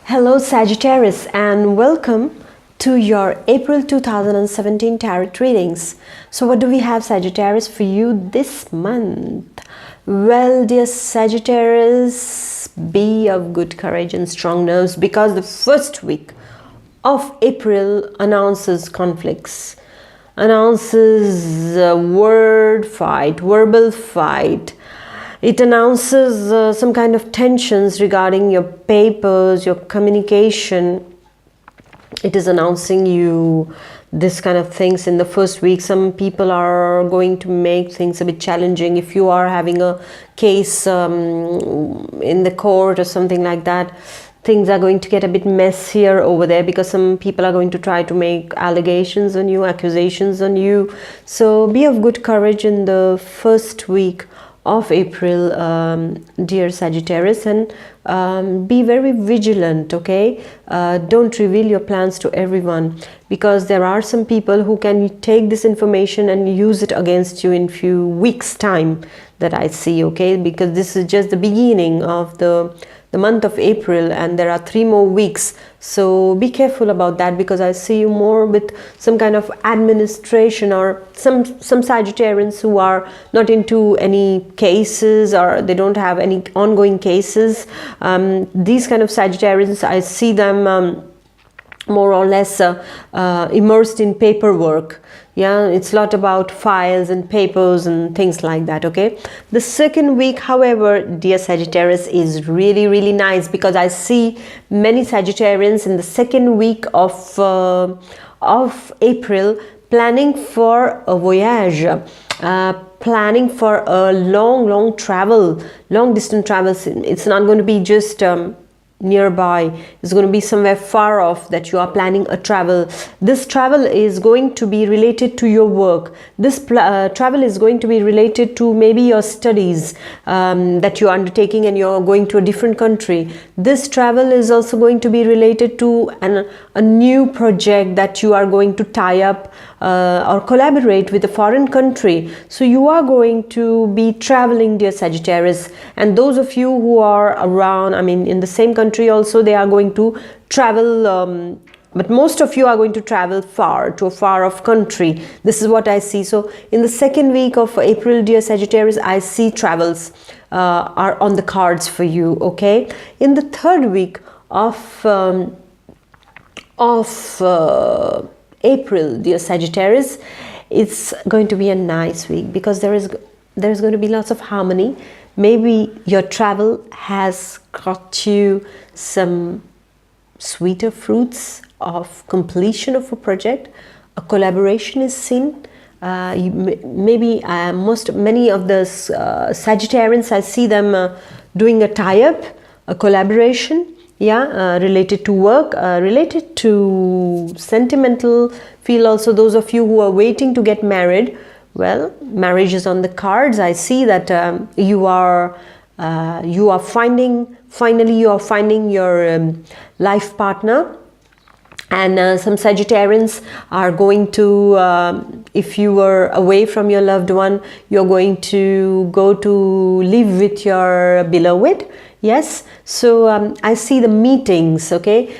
Hello Sagittarius and welcome to your April 2017 tarot readings. So what do we have, Sagittarius, for you this month? Well, dear Sagittarius, be of good courage and strong nerves, because the first week of April announces conflicts, announces word fight, verbal fight. It announces some kind of tensions regarding your papers, your communication. It is announcing you this kind of things in the first week. Some people are going to make things a bit challenging. If you are having a case in the court or something like that, things are going to get a bit messier over there, because some people are going to try to make allegations on you, accusations on you. So be of good courage in the first week of April, dear Sagittarius, and be very vigilant, okay? Don't reveal your plans to everyone, because there are some people who can take this information and use it against you in few weeks time, that I see, okay? Because this is just the beginning of the month of April, and there are 3 more weeks. So be careful about that, because I see you more with some kind of administration, or some Sagittarians who are not into any cases, or they don't have any ongoing cases. These kind of Sagittarians, I see them more or less immersed in paperwork. Yeah, it's a lot about files and papers and things like that, okay? The second week, however, dear Sagittarius, is really nice, because I see many Sagittarians in the second week of April planning for a voyage, planning for a long travel, long distance travel. It's not going to be just nearby. It's going to be somewhere far off that you are planning a travel. This travel is going to be related to your work. This travel is going to be related to maybe your studies that you are undertaking, and you're going to a different country. This travel is also going to be related to a new project that you are going to tie up or collaborate with a foreign country. So you are going to be traveling, dear Sagittarius, and those of you who are around, I mean in the same country also, they are going to travel, but most of you are going to travel far, to a far off country. This is what I see. So in the second week of April, dear Sagittarius, I see travels are on the cards for you, okay? In the third week of April, dear Sagittarius, it's going to be a nice week, because there is going to be lots of harmony. Maybe your travel has got you some sweeter fruits of completion of a project. A collaboration is seen. Many of the Sagittarians, I see them doing a tie-up, a collaboration, yeah, related to work, related to sentimental feel. Also, those of you who are waiting to get married, well, marriage is on the cards. I see that you are finally finding your life partner. And some Sagittarians are going to, if you were away from your loved one, you're going to go to live with your beloved. Yes, so I see the meetings, okay,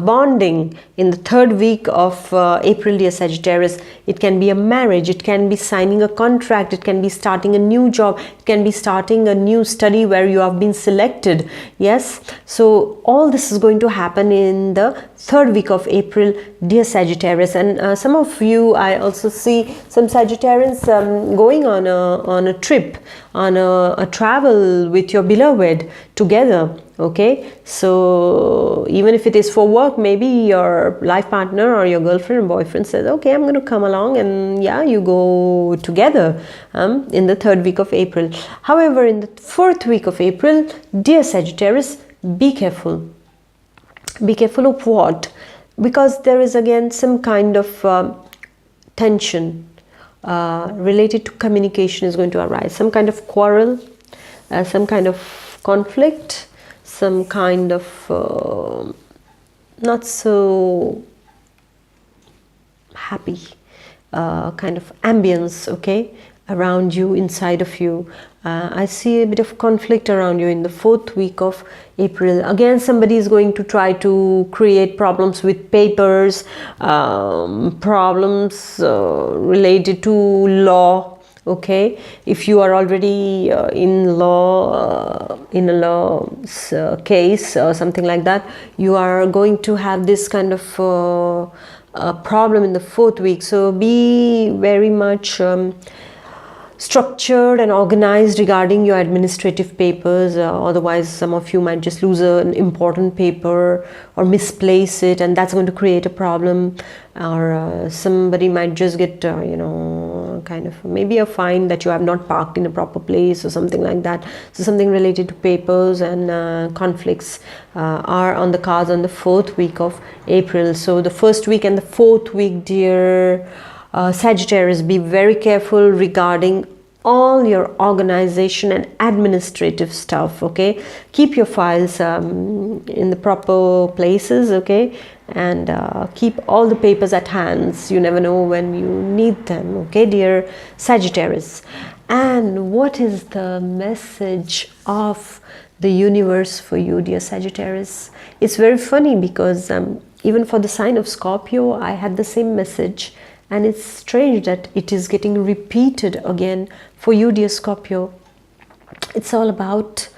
bonding in the third week of April, dear Sagittarius. It can be a marriage, it can be signing a contract, it can be starting a new job, it can be starting a new study where you have been selected. Yes, so all this is going to happen in the third week of April, dear Sagittarius. And some of you, I also see some Sagittarians going on a trip, on a travel with your beloved together, okay? So even if it is for work, maybe your life partner or your girlfriend or boyfriend says, okay, I'm going to come along, and yeah, you go together in the third week of April. However, in the fourth week of April, dear Sagittarius, be careful. Be careful of what? Because there is again some kind of tension related to communication is going to arise. Some kind of quarrel, some kind of conflict, some kind of not so happy kind of ambience, okay, around you, inside of you. I see a bit of conflict around you in the 4th week of April. Again, somebody is going to try to create problems with papers, problems related to law. Okay, if you are already in a law case or something like that, you are going to have this kind of problem in the 4th week. So be very much structured and organized regarding your administrative papers, otherwise some of you might just lose an important paper or misplace it, and that's going to create a problem. Or somebody might just get kind of maybe a fine that you have not parked in a proper place or something like that. So something related to papers and conflicts are on the cards on the 4th week of April. So the 1st week and the 4th week, dear Sagittarius, be very careful regarding all your organization and administrative stuff. Okay, keep your files in the proper places. Okay, and keep all the papers at hands. You never know when you need them. Okay, dear Sagittarius. And what is the message of the universe for you, dear Sagittarius? It's very funny because even for the sign of Scorpio, I had the same message. And it's strange that it is getting repeated again for you, dear Scorpio. It's all about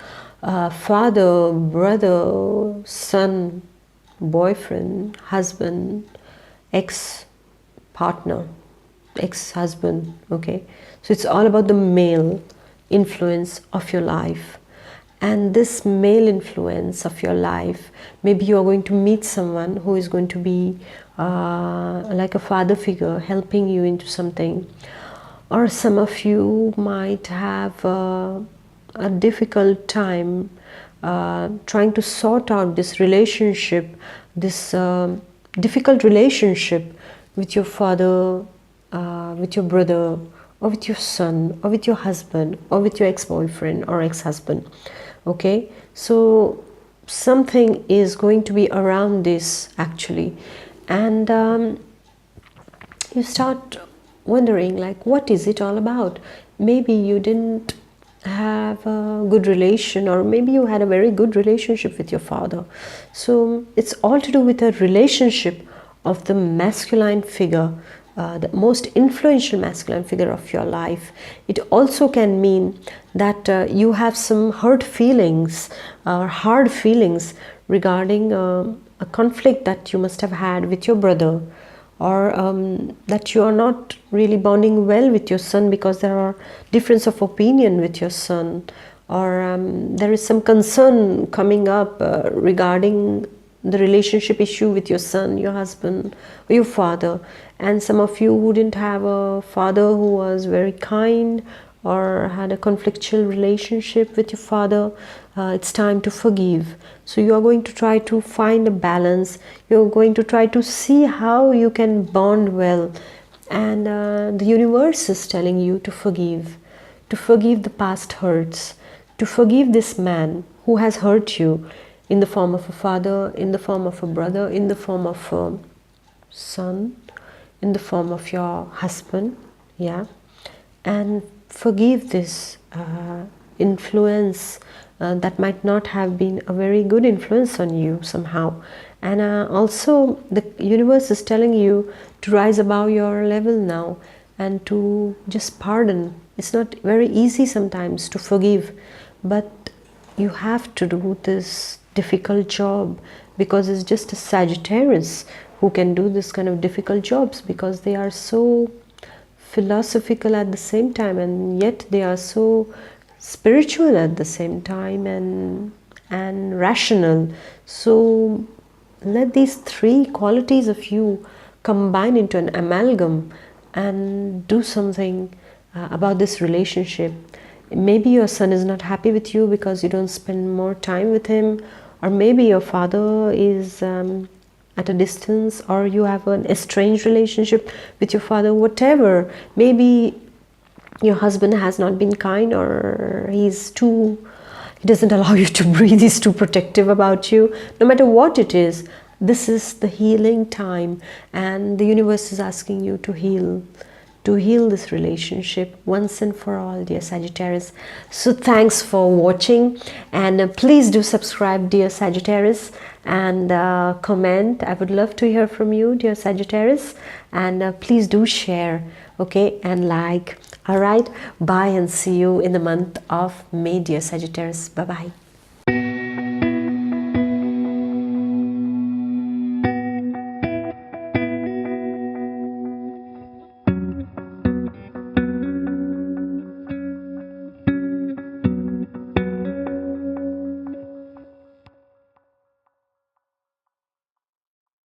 father, brother, son, boyfriend, husband, ex-partner, ex-husband. Okay, so it's all about the male influence of your life. And this male influence of your life, maybe you are going to meet someone who is going to be like a father figure helping you into something. Or some of you might have a difficult time trying to sort out this relationship, this difficult relationship with your father, with your brother, or with your son, or with your husband, or with your ex-boyfriend or ex-husband. Okay, so something is going to be around this actually, and you start wondering, like, what is it all about? Maybe you didn't have a good relation, or maybe you had a very good relationship with your father. So it's all to do with a relationship of the masculine figure, the most influential masculine figure of your life. It also can mean that you have some hurt feelings or hard feelings regarding a conflict that you must have had with your brother, or that you are not really bonding well with your son because there are difference of opinion with your son, or there is some concern coming up regarding the relationship issue with your son, your husband, or your father. And some of you who didn't have a father who was very kind, or had a conflictual relationship with your father, it's time to forgive. So you are going to try to find a balance. You're going to try to see how you can bond well. And the universe is telling you to forgive the past hurts, to forgive this man who has hurt you in the form of a father, in the form of a brother, in the form of a son, in the form of your husband. Yeah, and forgive this influence that might not have been a very good influence on you somehow. And also the universe is telling you to rise above your level now and to just pardon. It's not very easy sometimes to forgive, but you have to do this difficult job, because it's just a Sagittarius who can do this kind of difficult jobs, because they are so philosophical at the same time, and yet they are so spiritual at the same time, and rational. So let these three qualities of you combine into an amalgam and do something about this relationship. Maybe your son is not happy with you because you don't spend more time with him, or maybe your father is at a distance, or you have an estranged relationship with your father, whatever. Maybe your husband has not been kind, or he doesn't allow you to breathe, he's too protective about you. No matter what it is, this is the healing time, and the universe is asking you to heal to heal this relationship once and for all, dear Sagittarius. So thanks for watching, and please do subscribe, dear Sagittarius, and comment. I would love to hear from you, dear Sagittarius, and please do share, okay, and like. All right, bye, and see you in the month of May, dear Sagittarius. Bye bye.